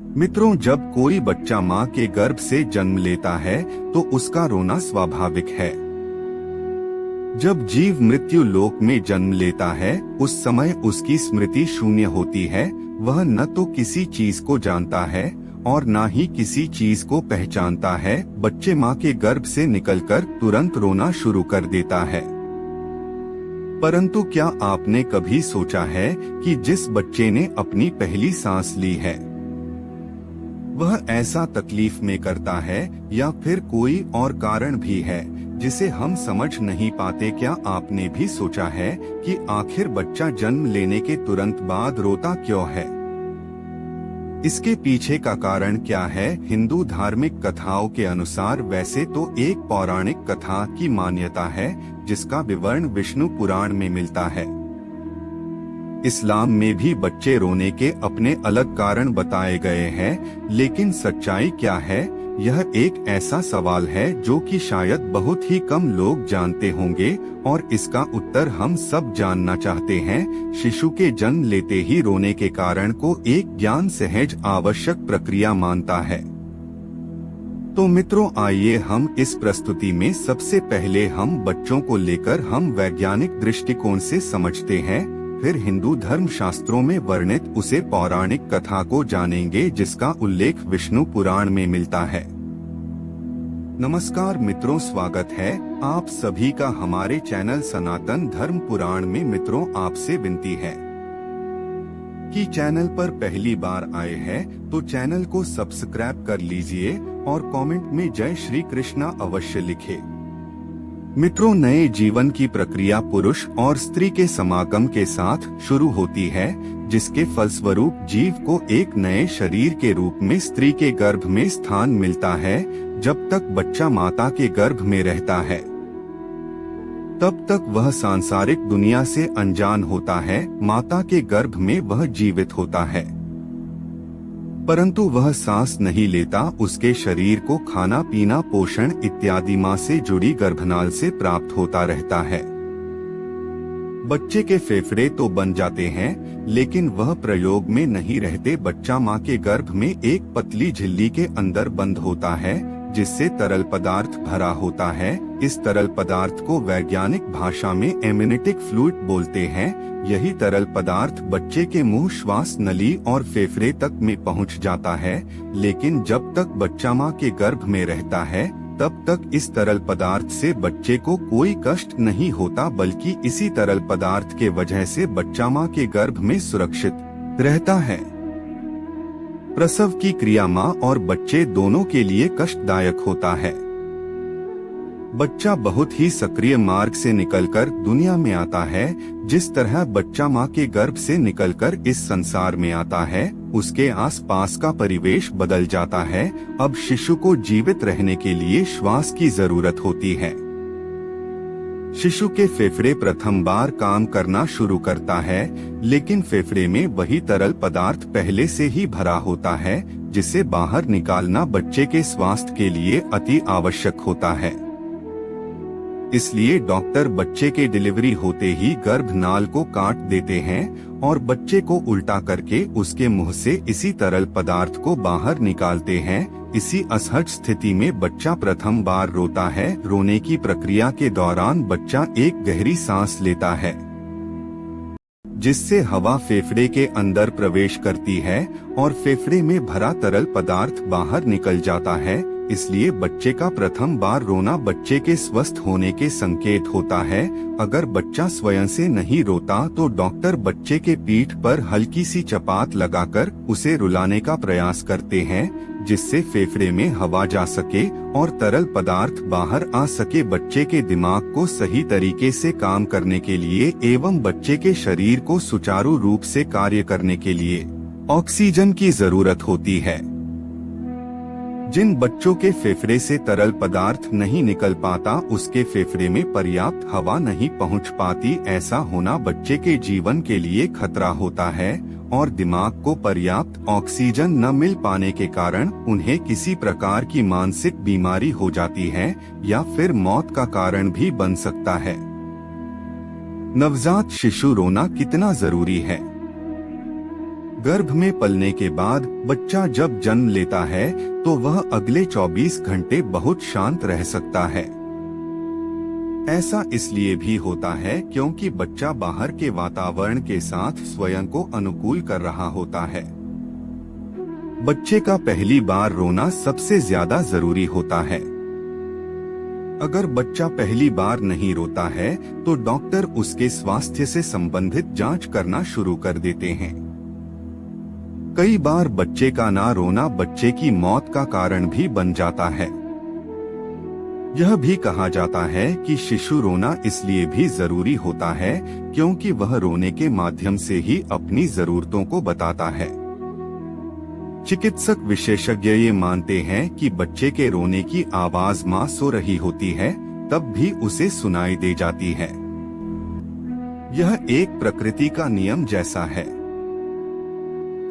मित्रों, जब कोई बच्चा मां के गर्भ से जन्म लेता है तो उसका रोना स्वाभाविक है। जब जीव मृत्यु लोक में जन्म लेता है उस समय उसकी स्मृति शून्य होती है। वह न तो किसी चीज को जानता है और न ही किसी चीज को पहचानता है। बच्चे मां के गर्भ से निकलकर तुरंत रोना शुरू कर देता है। परंतु क्या आपने कभी सोचा है कि जिस बच्चे ने अपनी पहली सांस ली है वह ऐसा तकलीफ में करता है या फिर कोई और कारण भी है जिसे हम समझ नहीं पाते? क्या आपने भी सोचा है कि आखिर बच्चा जन्म लेने के तुरंत बाद रोता क्यों है? इसके पीछे का कारण क्या है? हिंदू धार्मिक कथाओं के अनुसार वैसे तो एक पौराणिक कथा की मान्यता है जिसका विवरण विष्णु पुराण में मिलता है। इस्लाम में भी बच्चे रोने के अपने अलग कारण बताए गए हैं, लेकिन सच्चाई क्या है? यह एक ऐसा सवाल है जो कि शायद बहुत ही कम लोग जानते होंगे और इसका उत्तर हम सब जानना चाहते हैं। शिशु के जन्म लेते ही रोने के कारण को एक ज्ञान सहज आवश्यक प्रक्रिया मानता है। तो मित्रों, आइए हम इस प्रस्तुति में सबसे पहले हम बच्चों को लेकर हम वैज्ञानिक दृष्टिकोण से समझते हैं, फिर हिंदू धर्म शास्त्रों में वर्णित उसे पौराणिक कथा को जानेंगे जिसका उल्लेख विष्णु पुराण में मिलता है। नमस्कार मित्रों, स्वागत है आप सभी का हमारे चैनल सनातन धर्म पुराण में। मित्रों, आपसे विनती है कि चैनल पर पहली बार आए हैं तो चैनल को सब्सक्राइब कर लीजिए और कमेंट में जय श्री कृष्णा अवश्य लिखें। मित्रों, नए जीवन की प्रक्रिया पुरुष और स्त्री के समागम के साथ शुरू होती है, जिसके फलस्वरूप जीव को एक नए शरीर के रूप में स्त्री के गर्भ में स्थान मिलता है। जब तक बच्चा माता के गर्भ में रहता है तब तक वह सांसारिक दुनिया से अनजान होता है। माता के गर्भ में वह जीवित होता है, परंतु वह सांस नहीं लेता। उसके शरीर को खाना पीना पोषण इत्यादि मां से जुड़ी गर्भनाल से प्राप्त होता रहता है। बच्चे के फेफड़े तो बन जाते हैं, लेकिन वह प्रयोग में नहीं रहते। बच्चा मां के गर्भ में एक पतली झिल्ली के अंदर बंद होता है जिससे तरल पदार्थ भरा होता है। इस तरल पदार्थ को वैज्ञानिक भाषा में एमनियोटिक फ्लूइड बोलते हैं। यही तरल पदार्थ बच्चे के मुंह, श्वास नली और फेफड़े तक में पहुंच जाता है। लेकिन जब तक बच्चा मां के गर्भ में रहता है तब तक इस तरल पदार्थ से बच्चे को कोई कष्ट नहीं होता, बल्कि इसी तरल पदार्थ के वजह से बच्चा मां के गर्भ में सुरक्षित रहता है। प्रसव की क्रिया मां और बच्चे दोनों के लिए कष्टदायक होता है। बच्चा बहुत ही सक्रिय मार्ग से निकलकर दुनिया में आता है। जिस तरह बच्चा मां के गर्भ से निकलकर इस संसार में आता है, उसके आसपास का परिवेश बदल जाता है। अब शिशु को जीवित रहने के लिए श्वास की जरूरत होती है। शिशु के फेफड़े प्रथम बार काम करना शुरू करता है, लेकिन फेफड़े में वही तरल पदार्थ पहले से ही भरा होता है, जिसे बाहर निकालना बच्चे के स्वास्थ्य के लिए अति आवश्यक होता है। इसलिए डॉक्टर बच्चे के डिलीवरी होते ही गर्भनाल को काट देते हैं और बच्चे को उल्टा करके उसके मुंह से इसी तरल पदार्थ को बाहर निकालते हैं। इसी असहज स्थिति में बच्चा प्रथम बार रोता है। रोने की प्रक्रिया के दौरान बच्चा एक गहरी सांस लेता है, जिससे हवा फेफड़े के अंदर प्रवेश करती है और फेफड़े में भरा तरल पदार्थ बाहर निकल जाता है। इसलिए बच्चे का प्रथम बार रोना बच्चे के स्वस्थ होने के संकेत होता है। अगर बच्चा स्वयं से नहीं रोता तो डॉक्टर बच्चे के पीठ पर हल्की सी चपात लगाकर उसे रुलाने का प्रयास करते हैं, जिससे फेफड़े में हवा जा सके और तरल पदार्थ बाहर आ सके। बच्चे के दिमाग को सही तरीके से काम करने के लिए एवं बच्चे के शरीर को सुचारू रूप से कार्य करने के लिए ऑक्सीजन की जरूरत होती है। जिन बच्चों के फेफड़े से तरल पदार्थ नहीं निकल पाता, उसके फेफड़े में पर्याप्त हवा नहीं पहुंच पाती। ऐसा होना बच्चे के जीवन के लिए खतरा होता है और दिमाग को पर्याप्त ऑक्सीजन न मिल पाने के कारण उन्हें किसी प्रकार की मानसिक बीमारी हो जाती है या फिर मौत का कारण भी बन सकता है। नवजात शिशु रोना कितना जरूरी है? गर्भ में पलने के बाद बच्चा जब जन्म लेता है तो वह अगले 24 घंटे बहुत शांत रह सकता है। ऐसा इसलिए भी होता है क्योंकि बच्चा बाहर के वातावरण के साथ स्वयं को अनुकूल कर रहा होता है। बच्चे का पहली बार रोना सबसे ज्यादा जरूरी होता है। अगर बच्चा पहली बार नहीं रोता है तो डॉक्टर उसके स्वास्थ्य से संबंधित जांच करना शुरू कर देते हैं। कई बार बच्चे का ना रोना बच्चे की मौत का कारण भी बन जाता है। यह भी कहा जाता है कि शिशु रोना इसलिए भी जरूरी होता है क्योंकि वह रोने के माध्यम से ही अपनी जरूरतों को बताता है। चिकित्सक विशेषज्ञ ये मानते हैं कि बच्चे के रोने की आवाज मां सो रही होती है तब भी उसे सुनाई दे जाती है। यह एक प्रकृति का नियम जैसा है।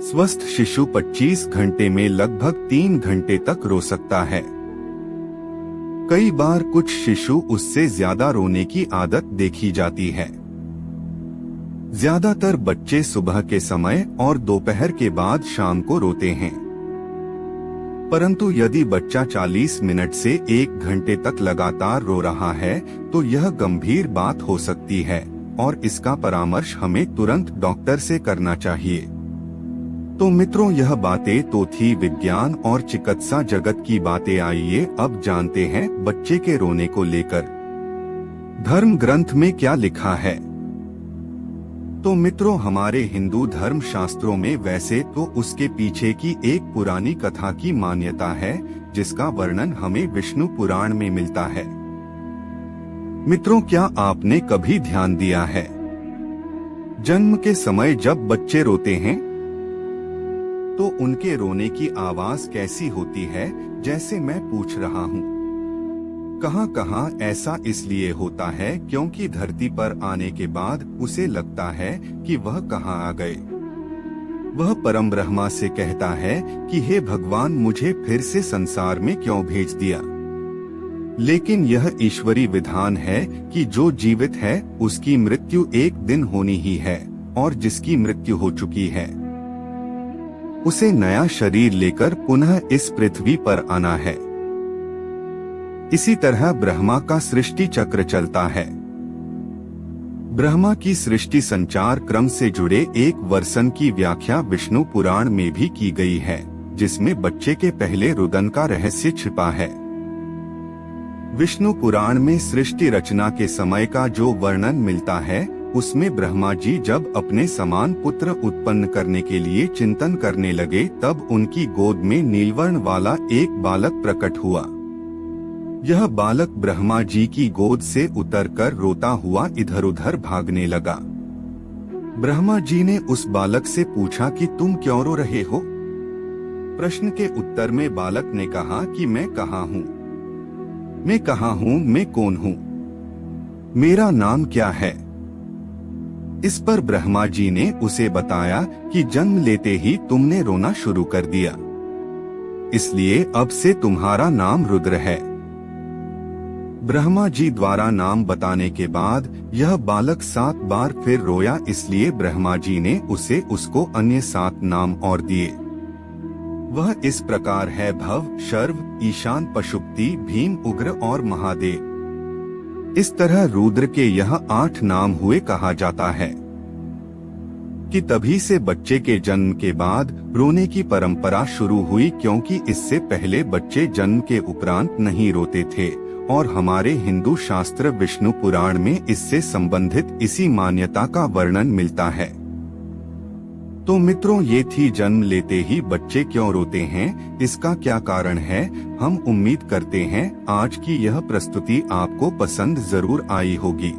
स्वस्थ शिशु 25 घंटे में लगभग 3 घंटे तक रो सकता है। कई बार कुछ शिशु उससे ज्यादा रोने की आदत देखी जाती है। ज्यादातर बच्चे सुबह के समय और दोपहर के बाद शाम को रोते हैं। परंतु यदि बच्चा 40 मिनट से 1 घंटे तक लगातार रो रहा है तो यह गंभीर बात हो सकती है और इसका परामर्श हमें तुरंत डॉक्टर से करना चाहिए। तो मित्रों, यह बातें तो थी विज्ञान और चिकित्सा जगत की बातें। आइए अब जानते हैं बच्चे के रोने को लेकर धर्म ग्रंथ में क्या लिखा है। तो मित्रों, हमारे हिंदू धर्म शास्त्रों में वैसे तो उसके पीछे की एक पुरानी कथा की मान्यता है जिसका वर्णन हमें विष्णु पुराण में मिलता है। मित्रों, क्या आपने कभी ध्यान दिया है जन्म के समय जब बच्चे रोते हैं तो उनके रोने की आवाज कैसी होती है, जैसे मैं पूछ रहा हूँ। कहाँ ऐसा इसलिए होता है क्योंकि धरती पर आने के बाद उसे लगता है कि वह कहाँ आ गए। वह परम ब्रह्मा से कहता है कि हे भगवान, मुझे फिर से संसार में क्यों भेज दिया। लेकिन यह ईश्वरी विधान है कि जो जीवित है उसकी मृत्यु एक दिन होनी ही है और जिसकी मृत्यु हो चुकी है उसे नया शरीर लेकर पुनः इस पृथ्वी पर आना है। इसी तरह ब्रह्मा का सृष्टि चक्र चलता है। ब्रह्मा की सृष्टि संचार क्रम से जुड़े एक वर्षन की व्याख्या विष्णु पुराण में भी की गई है, जिसमें बच्चे के पहले रुदन का रहस्य छिपा है। विष्णु पुराण में सृष्टि रचना के समय का जो वर्णन मिलता है उसमें ब्रह्मा जी जब अपने समान पुत्र उत्पन्न करने के लिए चिंतन करने लगे तब उनकी गोद में नीलवर्ण वाला एक बालक प्रकट हुआ। यह बालक ब्रह्मा जी की गोद से उतरकर रोता हुआ इधर उधर भागने लगा। ब्रह्मा जी ने उस बालक से पूछा कि तुम क्यों रो रहे हो। प्रश्न के उत्तर में बालक ने कहा कि मैं कहाँ हूँ, मैं कौन हूँ, मेरा नाम क्या है। इस पर ब्रह्मा जी ने उसे बताया कि जन्म लेते ही तुमने रोना शुरू कर दिया, इसलिए अब से तुम्हारा नाम रुद्र है। ब्रह्मा जी द्वारा नाम बताने के बाद यह बालक 7 बार फिर रोया, इसलिए ब्रह्मा जी ने उसे उसको अन्य 7 नाम और दिए। वह इस प्रकार है: भव, शर्व, ईशान, पशुपति, भीम, उग्र और महादेव। इस तरह रुद्र के यह 8 नाम हुए। कहा जाता है कि तभी से बच्चे के जन्म के बाद रोने की परंपरा शुरू हुई, क्योंकि इससे पहले बच्चे जन्म के उपरांत नहीं रोते थे और हमारे हिंदू शास्त्र विष्णु पुराण में इससे संबंधित इसी मान्यता का वर्णन मिलता है। तो मित्रों, ये थी जन्म लेते ही बच्चे क्यों रोते हैं, इसका क्या कारण है। हम उम्मीद करते हैं आज की यह प्रस्तुति आपको पसंद जरूर आई होगी।